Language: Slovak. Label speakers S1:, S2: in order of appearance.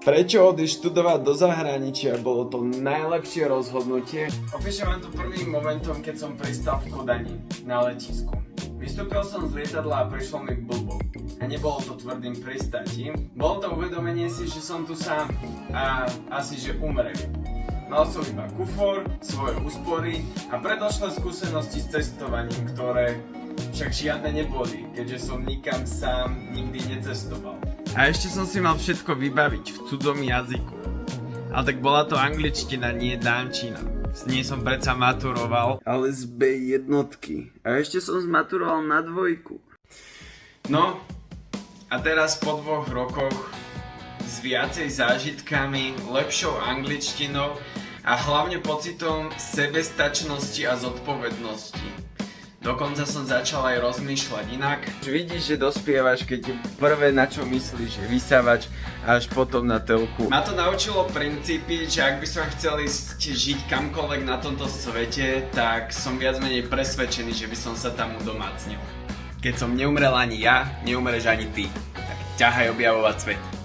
S1: Prečo odísť študovať do zahraničia? Bolo to najlepšie rozhodnutie. Opíšem vám to prvým momentom, keď som pristal v Kodani na letisku. Vystúpil som z lietadla a prišlo mi blbo. A nebolo to tvrdým pristátím. Bolo to uvedomenie si, že som tu sám a asi že umrem. Mal som iba kufor, svoje úspory a predošlé skúsenosti s cestovaním, ktoré však žiadne neboli, keďže som nikam sám nikdy necestoval. A ešte som si mal všetko vybaviť v cudzom jazyku. Ale tak bola to angličtina, nie dánčina. Z nej som predsa maturoval. Ale z B1. A ešte som zmaturoval na 2. No, a teraz po 2 rokoch s viacej zážitkami, lepšou angličtinou a hlavne pocitom sebestačnosti a zodpovednosti. Dokonca som začal aj rozmýšľať inak. Vidíš, že dospievaš, keď prvé na čo myslíš je vysávač a až potom na telku. Ma to naučilo princípy, že ak by som chcel ísť žiť kamkoľvek na tomto svete, tak som viac menej presvedčený, že by som sa tam udomácnil. Keď som neumrel ani ja, neumreš ani ty. Tak ťahaj objavovať svet.